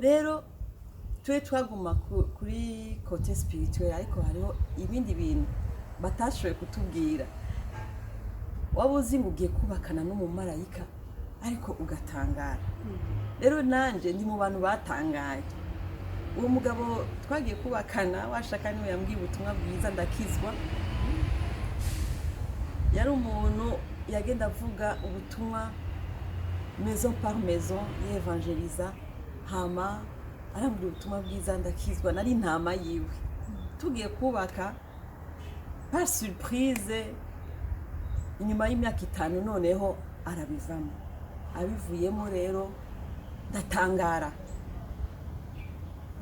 rero twe twaguma kuri kote spirituel ariko hariho ibindi bintu batashoboye kutubwira. Waba uzi ngo ugiye kubakana n'umumarayika ariko ugatangara. Rero nanje ndi mu bantu batangaye. Uwo mugabo twagiye kubakana washaka niwe yambwiye ubutumwa bwiza ndakizwa. Yari umuntu yagenda avuga ubutumwa maison par maison y'evangeliza, hama arambwira ubutumwa bwiza ndakizwa, nari intama yiwe. Tugiye kubaka par surprise inyuma y'imyaka 5 noneho arabivamo. Abivuyemo rero ndatangara,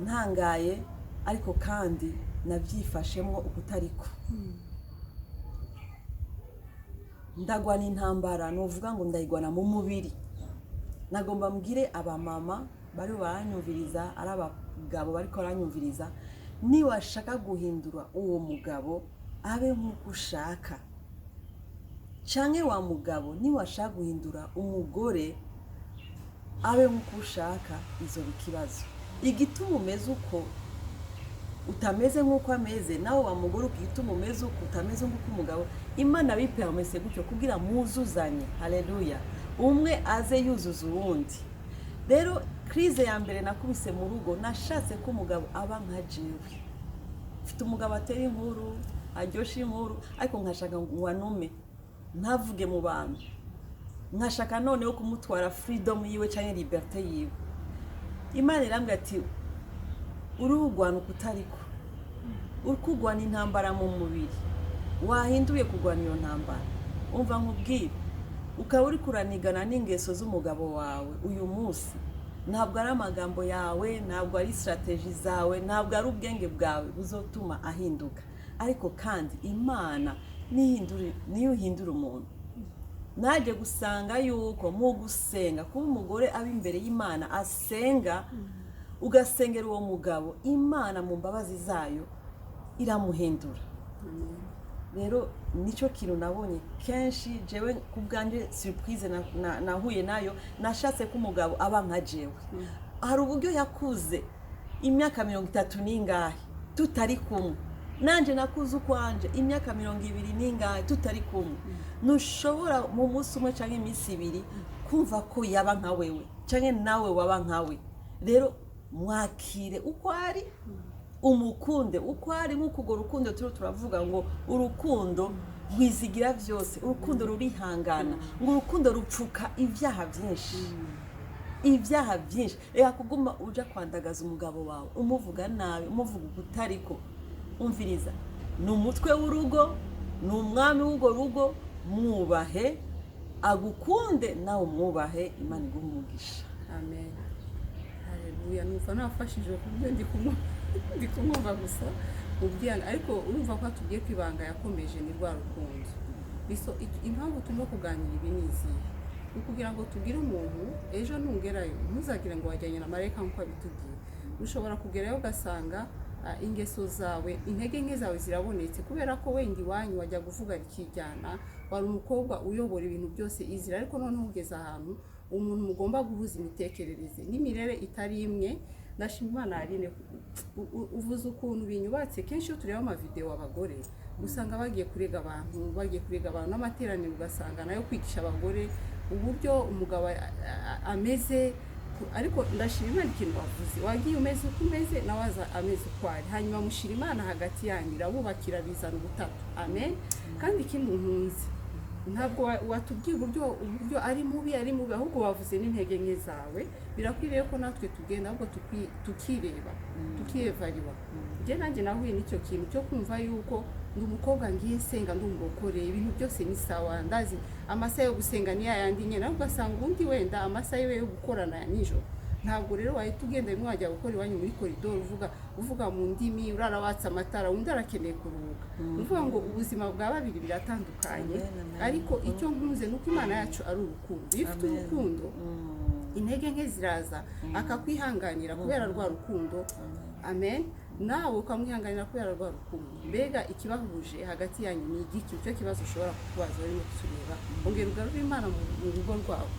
ntangaye ariko kandi nabyifashemo ukutariko. Ndagwana intambara, novuga ngo ndayigwana mu mubiri. Nagomba mbwire abamama bari baranyumviriza, ari abagabo bariko baranyumviriza, ni washaka guhindura uwo mugabo abe nk'uko ushaka, canke wa mugabo ni washaka guhindura umugore abe nk'uko ushaka, izo bikibazo. Igituma umeze uko utameze nk'uko ameze, nawe wa mugore ukituma umeze uko utameze nk'uko umugabo, Imana bipermese gutyo kugira muzuzanye. Haleluya. Umwe aze yuzuza uwundi. Rero crise ya mbere nakubise mu rugo, nashatse ko umugabo aba nka jewe. Mfite umugabo atera inkuru, aryosha inkuru, ariko nkashaka ngo anume ntavuge mu bantu. Nkashaka noneho kumutwara freedom yiwe cyangwa liberté yiwe. Imana irambwira ati urugwana ukutariko, urikugwana intambara mu mubiri, wahinduye kugwana iyo ntambara. Umva nkubwire, ukaba uri kuranigana n'ingeso z'umugabo wawe uyu munsi, ntabwo ari amagambo yawe, ntabwo ari strategy zawe, ntabwo ari ubwenge bwawe buzotuma ahinduka, ariko kandi Imana niyo uhindura umuntu. Naje gusanga yuko mu gusenga, kuba umugore aba imbere y'Imana asenga, ugasengera uwo mugabo, Imana mu mbabazi zayo iramuhindura. Rero nico kintu nabonye kenshi jewe kubwanje surprise nahuye nayo, nashatse ko umugabo aba nka jewe. Hari uburyo yakuze imyaka 30 n'ingahe tutari kumwe, nanje nakuze ukwanje imyaka 20 n'ingahe tutari kumwe. Nushobora mu munsi umwe canke iminsi 2 kumva ko yaba nka wewe canke nawe waba nkawe. Rero mwakire uko ari, umukunde uko ari, nk'uko urwo rukundo turavuga ngo urukundo rwizigira byose, urukundo rurihangana, ngo urukundo rupfuka ibyaha byinshi. Reka kuguma uja kwandagaza umugabo wawe, umuvuga nabi, umuvuga utariko. Umviriza, ni umutwe w'urugo, ni umwami w'urwo rugo, mwubahe, agukunde nawe umwubahe, Imana iguhe umugisha. Amen. Haleluya. Numva nafashije kubyo ndi kumwumva gusa ubwiyanga, ariko urumva ko tugiye kwibanga yakomeje ni rwa rukundo. Biso impamvu turimo kuganira ibi nizi kugira ngo tugire umuntu ejo ntungerayo ntuzagire ngo wajyanye na marayika nkuko bitubwiye. Ushobora kugerayo ugasanga ingeso zawe, intege nke zawe zirabonetse kubera ko wenda iwanyu wajya kuvuga rikijyana, wari umukobwa uyobora ibintu byose izira, ariko noneho ugeze ahantu umuntu mugomba guhuza imitekerereze n'imirere itari imwe. Ndashima Imana yarine uvuze ukuntu binyubatse. Kenshi iyo tureba amavideo abagore usanga bagiye kurega abantu n'amateraniro, ugasanga nayo kwigisha abagore uburyo umugabo ameze. Ariko ndashima Imana ikintu wavuze, wagiye umeze uko umeze nawe aza ameze uko ari, hanyuma mushira Imana hagati yanyu irabubakira bizana ubutatu. Amen. Kandi ikintu nkunze, ntabwo watubwiye uburyo ari mubi, ahubwo wavuze n'intege nke zawe. Birakwiriye ko natwe tugenda ahubwo tukireba, tukiyevariwa. Je nanjye nahuye n'icyo kintu cyo kumva yuko ndi umukobwa ngiye senga, ndi umugore, ibintu byose ni sawa, ndazi amasaha yo gusenga ni yayandi nyene, ahubwo asanga undi wenda amasaha yo gukorana ya nijoro. Ntabwo rero wahita ugenda rimwe wajya gukora iwanyu muri koridoro uvuga mu ndimi, urarawatsa amatara, undi arakeneye kuruhuka. Uvuga ngo ubuzima bwa babiri biratandukanye. Ariko icyo nkunze nuko Imana yacu ari urukundo. Iyo ufite urukundo intege nke ziraza akakwihanganira kubera rwa rukundo amen nawe ukamwihanganira kubera rwa rukundo. Mbega ikibahuje hagati yanyu ni igiki? Icyo kibazo ushobora kukubaza urimo kutureba. Ongera ugarure Imana mu rugo rwawe,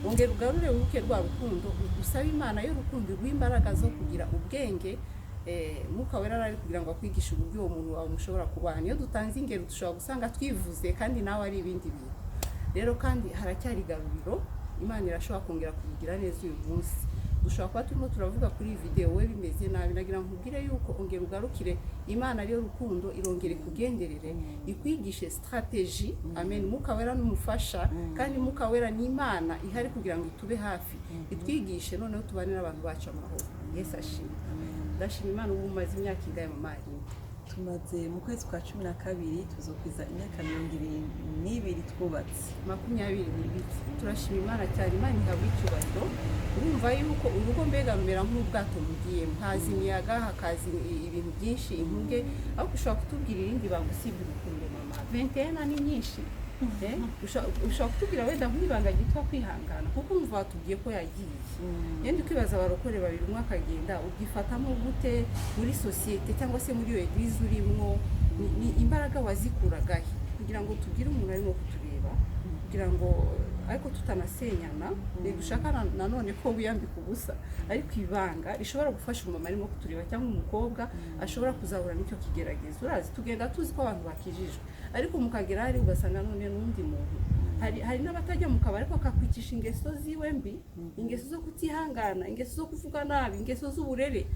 ongera ugarure wibuke rwa rukundo, usaba Imana y'urukundo rw'imbaraga zo kugira ubwenge. Mwuka Wera ari kugira ngo akwigishe uburyo uwo muntu wawe mushobora kubana. Iyo dutanze ingero dushobora gusanga twivuze kandi nawe ari ibindi bintu. Rero kandi haracyari garuriro, Imana irashobora kongera kubigira neza uyu munsi. Dushobora kuba turimo turavuga kuri iyi video we bimeze nabi, nagira ngo nkubwire yuko ongera ugarukire Imana ariyo rukundo, irongere kugenderere, ikwigishe strategy. Amen. Mwuka Wera n'umufasha, kandi Mwuka Wera ni Imana ihari kugira ngo itube hafi, itwigishe noneho tubanira abantu bacu amahoro. Yesu ashimwe. Ndashima Imana ubu umaze imyaka ingahe mu Marine? Tumaze mu kwezi kwa 12 tuzokwiza imyaka 22 twubatse. 22. Turashima Imana cyane, Imana ihabwa icyubahiro. Urumva yuko urugo mbega rumera nk'ubwato mugiyemo, haza imiyaga, hakaza ibintu byinshi, inkuge, aho ushobora kutubwira irindi banga usibye urukundo mama. 21 ni nyinshi. Ushobora kutubwira wenda nk'ibanga ryitwa kwihangana, kuko umva watubwiye ko yagiye. Yenda ukibaza abarokore babiri umwe akagenda, ubyifatamo gute muri sosiyete cyangwa se muri iyo eglise urimo? Ni imbaraga wazikuragahe kugira ngo tubwire umuntu arimo kutureba, kugira ngo ariko tutanasenyana, dushaka nanone ko wiyambika ubusa, ariko ibanga rishobora gufasha umumama arimo kutureba cyangwa umukobwa ashobora kuzahura n'icyo kigeragezo. Urazi tugenda tuzi ko abantu bakijijwe, ariko mukagera hari ugasanga none n'undi muntu. Hari n'abatajya mu kabari ko akakwicisha ingeso ziwe mbi, ingeso zo kutihangana, ingeso zo kuvuga nabi, ingeso z'uburere.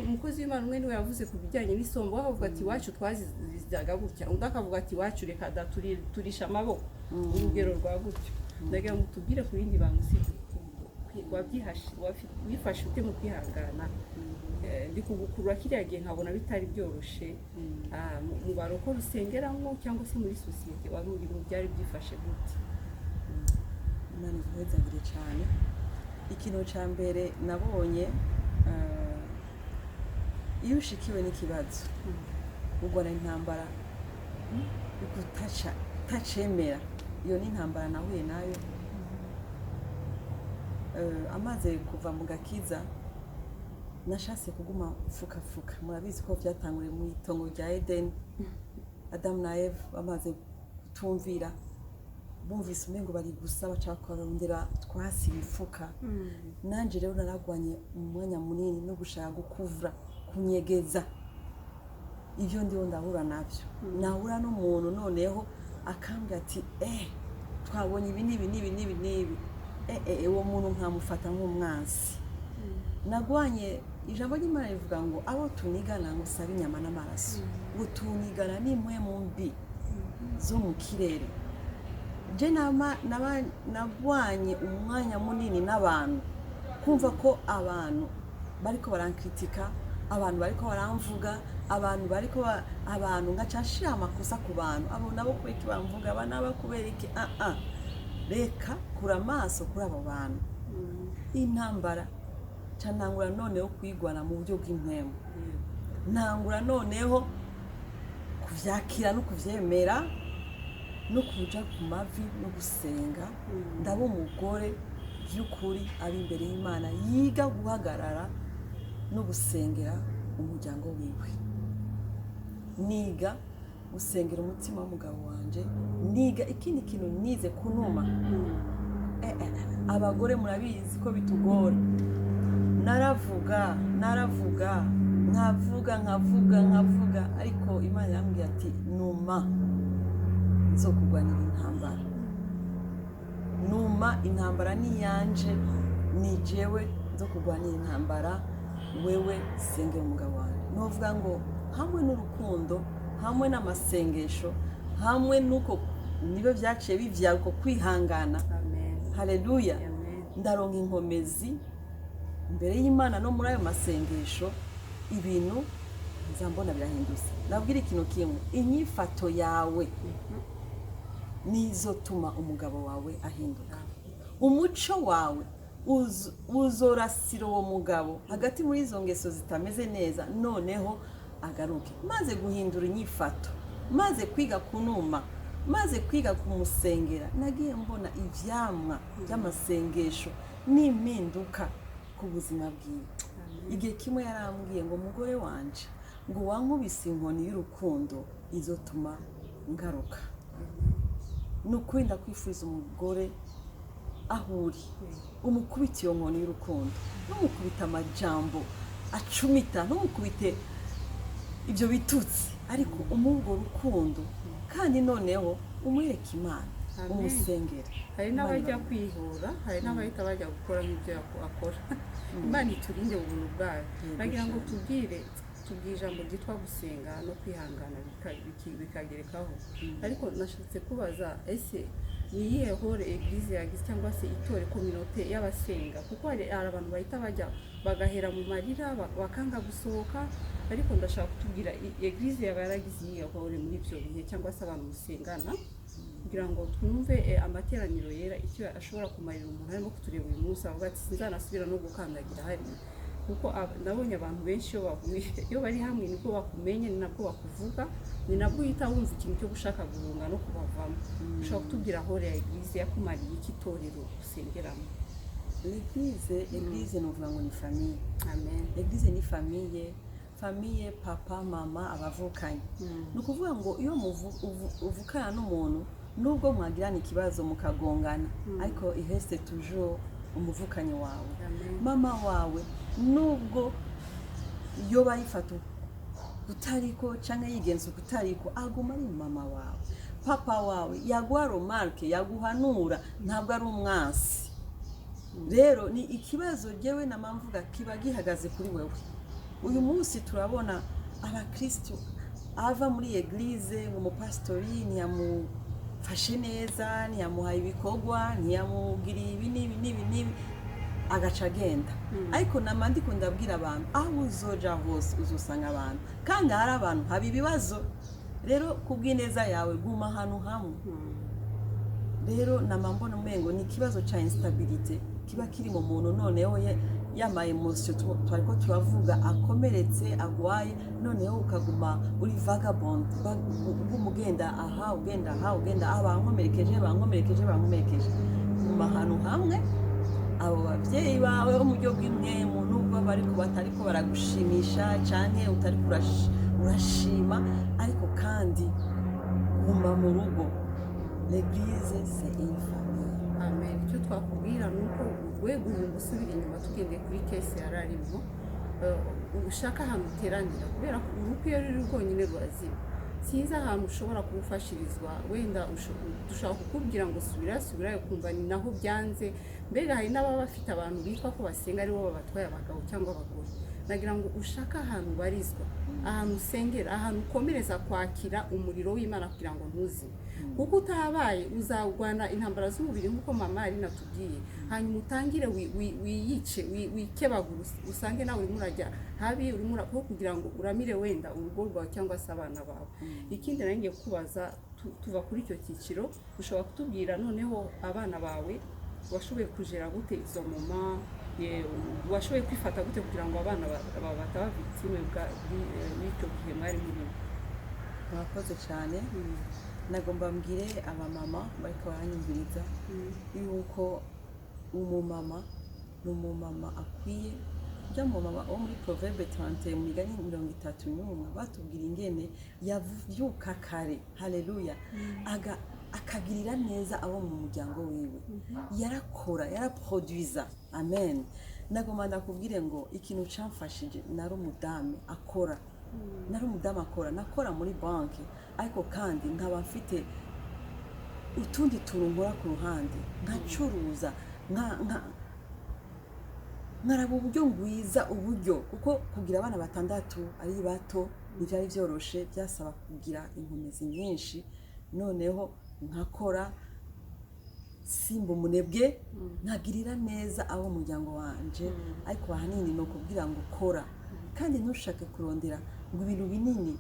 Umukozi w'Imana umwe niwe yavuze ku bijyanye n'isombo, avuga ati iwacu twazizaga gutya, undi akavuga ati iwacu reka turisha amaboko. Urugero rwa gutyo. Ndagira ngo tubwire ku rindi banga usibye wifashe ute mu kwihangana. Ndi kugukurura kiriya gihe nkabona bitari byoroshe, mu baroko rusengeramo cyangwa se muri sosiyete wari uri mu byari byifashe gute? Imana ivuhezagire cyane. Ikintu cya mbere nabonye, iyo ushikiwe n'ikibazo ugwana intambara utacemera, iyo ni intambara nahuye nayo. Amaze kuva mu gakiza nashatse kuguma fuka. Murabizi ko byatanguriye mu itongo rya Eden. Adamu na Eva bamaze kutumvira, bumvise umengo bari gusa bacakorondera twasi bifuka. Nanje rero naragwanye umwanya munini no gushaka gukuvura, kunyegeza ibyo ndiho ndahura nabyo. Nahura n'umuntu noneho akambwira ati twabonye ibi n'ibi. Uwo muntu nkamufata nk'umwansi. Nagwanye ijambo ry'Imana rivuga ngo abo tunigana ngo sabe inyama n'amaraso, ngo tunigana n'impwemu mbi zo mu kirere. Je nagwanye umwanya munini n'abantu, kumva ko abantu bariko barankritika, abantu bariko baramvuga, abantu ngacashira amakosa ku bantu. Abo nabo kweki bamvuga, aba naba kubera iki? Reka kura amaso kuri abo bantu. Intambara canangura noneho kwigwana mu buryo bw'impwemu. Ntangura noneho kuvyakira no kuvyemera no kuja ku mavi no gusenga. Ndaba umugore by'ukuri ari imbere y'Imana yiga guhagarara no gusengera umuryango wiwe. Niga gusengera umutima w'umugabo wanje, niga ikindi kintu nize kunuma. Abagore murabizi ko bitugora. Naravuga, nkavuga, ariko Imana yambwiye ati numa zo kugwanira intambara. Numa intambara ni yanje, ni jewe zo kugwanira intambara, wewe sengera umugabo wawe. Novuga ngo hamwe n'urukundo, hamwe n'amasengesho, hamwe nuko nibe byaciye bivya uko kwihangana. Amen. Haleluya. Ndaronka inkomezi imbere y'Imana no muri ayo masengesho, ibintu nzambona birahindutse. Nabwira ikintu kimwe, inyifato yawe nizotuma umugabo wawe ahinduka. Umuco wawe uzorasira uwo mugabo hagati muri izo ngeso zitameze neza, noneho agaruke. Maze guhindura inyifato, maze kwiga kunuma, maze kwiga kumusengera, nagiye mbona ivyamwa by'amasengesho n'impinduka ku buzima bwiwe. Igihe kimwe yarambwiye ngo umugore wanje ngo wankubise inkoni y'urukundo izotuma ngaruka. Ni ukuri ndakwifuriza umugore aho uri umukubita iyo nkoni y'urukundo, ntumukubita amajambo acumita, ntumukubite ibyo bitutsi, ariko umuha rukundo kandi noneho umwereke Imana, umusengere. Hari n'abajya kwihura, hari n'abahita bajya gukora nk'ibyo akora. Imana iturinde ubuntu bwayo. Bagira ngo tubwire ijambo ryitwa gusenga no kwihangana bikagerekaho. Ariko nashatse kubaza, ese ni iyihe hore eglise yagize cyangwa se itore communauté y'abasenga? Kuko hari abantu bahita bajya bagahera mu marira bakanga gusohoka, ariko ndashaka kutubwira eglise yaba yaragize iyihe hore muri ibyo bihe, cyangwa se abantu musengana, kugira ngo twumve amateraniro yera icyo ashobora kumarira umuntu arimo kutureba uyu munsi, avuga ati sinzanasubira no gukandagira hariya. Kuko nabonye abantu benshi iyo bari hamwe nibwo bakumenye, ni nabwo bakuvuga, ni nabwo uhita wumva ikintu cyo gushaka guhunga no kubavamo. Ushobora kutubwira hore ya eglise yakumariye iki torero usengeramo? Eglise novuga ngo ni famille. Amen. Eglise ni famille, papa, mama, abavukanye. Ni ukuvuga ngo iyo uvukana n'umuntu nubwo mwagirana ikibazo mukagongana, ariko iheste toujours umuvukanyi wawe. Mama wawe nubwo iyo bayifata kutariko cyangwa yigenza kutariko, aguma ari mama wawe. Papa wawe yaguha remarque, yaguhanura, ntabwo ari umwansi. Rero ni ikibazo jewe na mamvuga kiba gihagaze kuri wewe. Uyu munsi turabona abakristo ava muri eglise ngo umupastori ntiyamufashe neza, ntiyamuhaye ibikorwa, ntiyamugiriye ibi n'ibi agaca agenda. Ariko namandiko ndabwira abantu aho uzoja hose uzosanga abantu, kandi hari abantu haba ibibazo. Rero kubw'ineza yawe guma ahantu hamwe. Rero namambona umengo ni ikibazo ca instabilité kiba kiri mu muntu, noneho yama emotion twariko turavuga akomeretse, agwaye, noneho ukaguma uri vagabond, ugenda aha ugenda aha ugenda abankomerekeje guma ahantu hamwe. Abo bavyeyi bawe bo mu buryo bw'imwemu nubwo batariko baragushimisha canke utariko urashima, ariko kandi guma mu rugo. L'église c'est une famille. Amen. Icyo twakubwira ni uko we guhunga usubira inyuma tugendeye kuri kese yararimo, ushaka ahantu uteranira, kubera ko uruko iyo ruri rwonyine rurazima. Siza ahantu ushobora kubufashirizwa, wenda dushaka kukubwira ngo subirayo kumva ni naho byanze. Mbega hari n'ababa bafite abantu bitwa ko basenga ari bo babatwaye abagabo cyangwa abagore. Nagira ngo ushaka ahantu barizwa, ahantu usengera, ahantu ukomereza kwakira umuriro w'Imana kugira ngo ntuzime. Kuko utabaye uzagwana intambara z'umubiri nk'uko mama yari natubwiye, hanyuma utangire wiyice, wikebagura, usange nawe urimo urajya habi, urimo urakora kugira ngo uramire wenda urugo rwawe cyangwa se abana bawe. Ikindi nanjye kubaza, tuva kuri icyo cyiciro, ushobora kutubwira noneho abana bawe washoboye kujera gute izo mama, washoboye kwifata gute kugira ngo abana bataba victime bw'icyo gihe mwari murimo? Mwakoze cyane. Nagomba mbwire abamama bariko baranyumviriza yuko umumama n'umumama akwiye kujya mu mama wo muri Proverbe 30 mu migani 31 batubwira ingene yavyuka kare. Haleluya. Akagirira neza abo mu muryango wiwe, yarakora, yaraproduiza. Amen. Nagomba ndakubwire ngo ikintu camfashije nari umudamu akora, nakora muri banki, ariko kandi nkaba mfite utundi tuntu nkora ku ruhande, nkacuruza, nkaraba uburyo ngwiza uburyo, kuko kugira abana batandatu ari bato ntibyari byoroshe, byasaba kugira inkomezi nyinshi. Noneho nkakora simba umunebwe, nkagirira neza abo umuryango wanje, ariko ahanini no kubwira ngo kora, kandi ntushake kurondera ngo ibintu binini